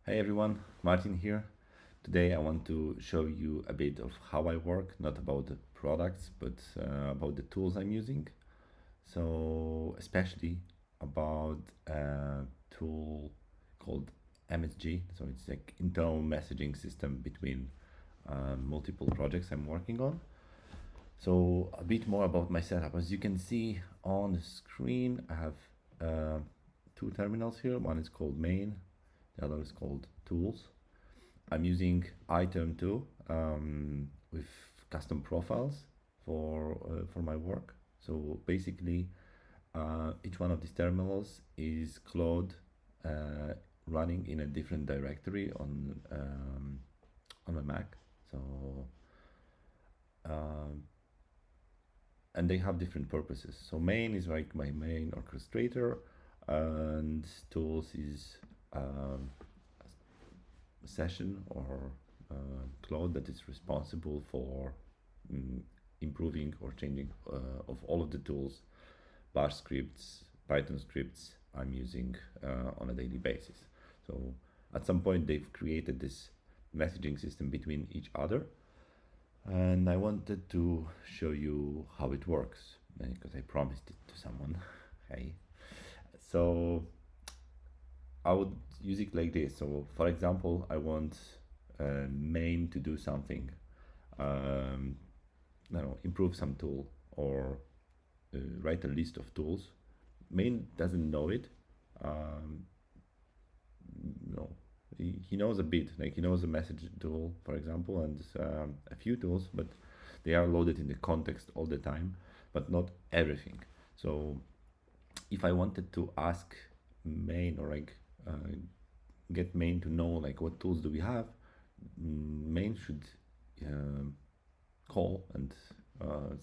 Hey everyone, Martin here. Today I want to show you a bit of how I work, not about the products, but about the tools I'm using. So especially about a tool called MSG. So it's like internal messaging system between multiple projects I'm working on. So a bit more about my setup. As you can see on the screen, I have two terminals here. One is called main, the other is called tools. I'm using iTerm too with custom profiles for my work. So basically, each one of these terminals is Claude running in a different directory on my Mac. So and they have different purposes. So main is like my main orchestrator, and tools is session or Claude that is responsible for improving or changing of all of the tools, Bash scripts, Python scripts I'm using on a daily basis. So at some point they've created this messaging system between each other, and I wanted to show you how it works because I promised it to someone. Hey, so I would use it like this. So for example, I want main to do something, I don't know, improve some tool or write a list of tools. Main doesn't know it. No, he knows a bit, like he knows a message tool, for example, and a few tools, but they are loaded in the context all the time, but not everything. So if I wanted to ask main or like get main to know like what tools do we have, main should call and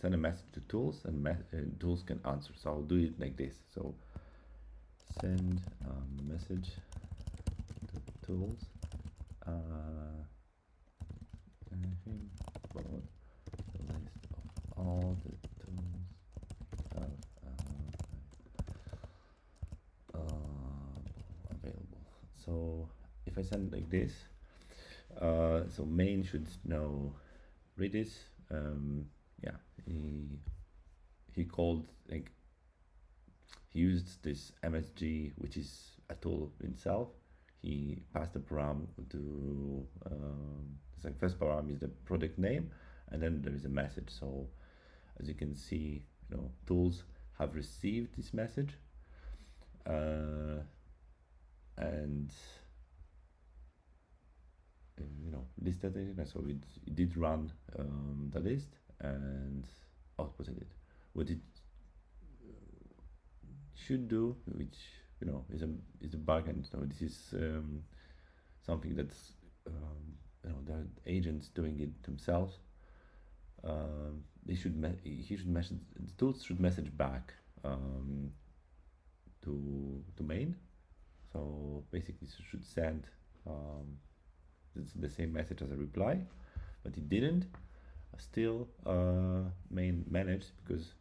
send a message to tools, and tools can answer. So I'll do it like this. So send a message to tools. Anything about the list of all the tools have available. So if I send like this, so main should know Redis. Yeah, he called, like, he used this MSG, which is a tool itself. He passed a param to it's like first param is the product name, and then there is a message. So as you can see, tools have received this message, and listed it. So it did run the list and outputted it. What it should do, which is a bug, and this is something that's the agents doing it themselves. He should message, the tools should message back to main. So basically, it should send the same message as a reply, but it didn't. Still, main managed, because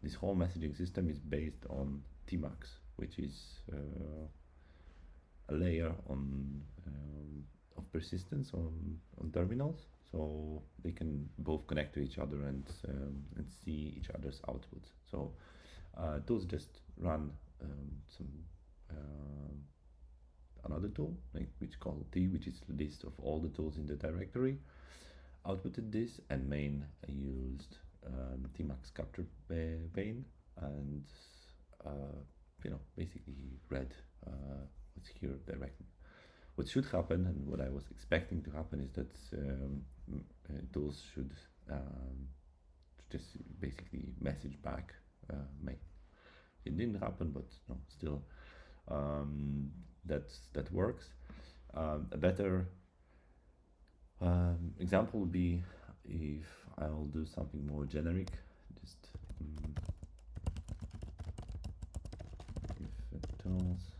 this whole messaging system is based on tmux, which is a layer of persistence on terminals, so they can both connect to each other and see each other's outputs. So tools just run some another tool, which called t, which is the list of all the tools in the directory, outputted this, and main used tmux capture pane, and basically read what's here directly. What should happen, and what I was expecting to happen, is that tools should just basically message back main. It didn't happen, but still that works. A better example would be if I'll do something more generic, just if tools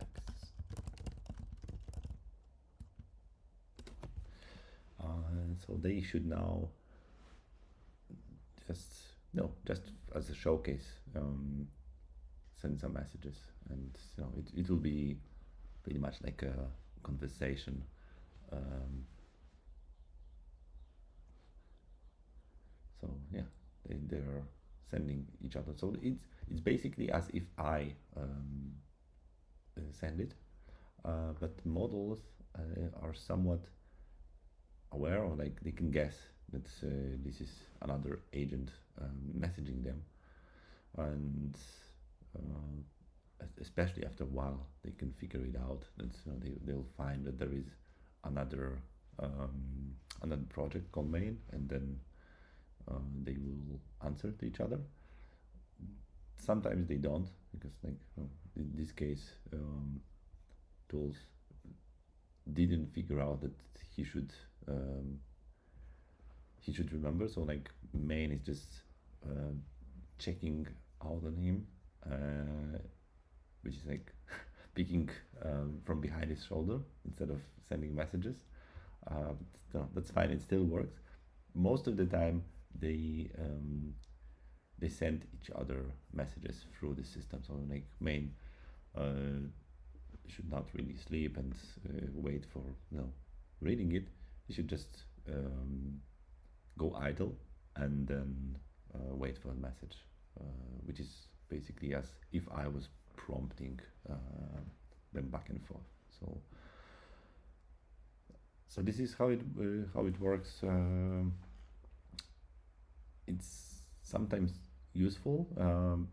X, so they should now just as a showcase, send some messages, and it will be pretty much like a conversation. Um, so yeah, they're sending each other. So it's basically as if I send it, but models are somewhat aware, or like they can guess that this is another agent messaging them, and especially after a while they can figure it out. That they'll find that there is another another project called main, and then they will answer to each other. Sometimes they don't, because like in this case, tools didn't figure out that he should remember. So like main is just checking out on him, which is like peeking from behind his shoulder instead of sending messages. That's fine, it still works. Most of the time they send each other messages through the system. So like main should not really sleep and wait for reading it. You should just go idle and then wait for a message, which is basically as if I was prompting them back and forth. So this is how it works. It's sometimes useful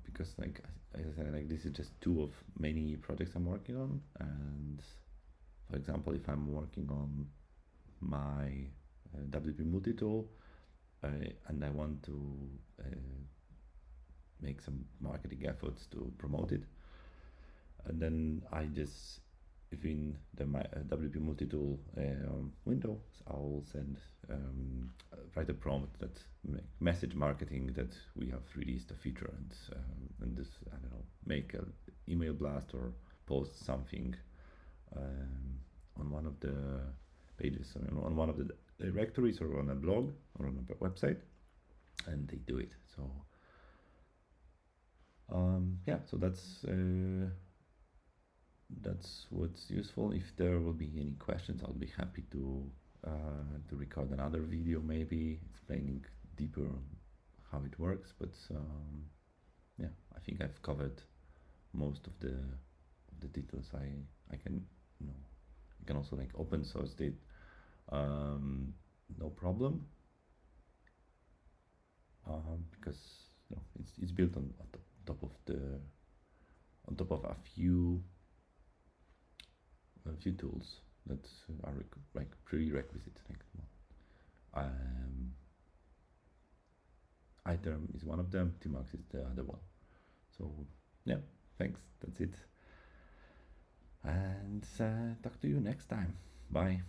because, like as I said, like this is just two of many projects I'm working on. And for example, if I'm working on my WP Multitool and I want to make some marketing efforts to promote it, and then I just, within the WP Multitool window, I'll send write a prompt that message marketing that we have released a feature, and this, I don't know, make an email blast or post something on one of the pages, on one of the directories, or on a blog, or on a website, and they do it. So yeah, so that's what's useful. If there will be any questions, I'll be happy to record another video, maybe explaining deeper on how it works. But yeah, I think I've covered most of the details. I can you can also like open source it, no problem, because it's built on top of a few tools that are like prerequisites. Like iTerm is one of them, tmux is the other one. So yeah, thanks, that's it, and talk to you next time. Bye.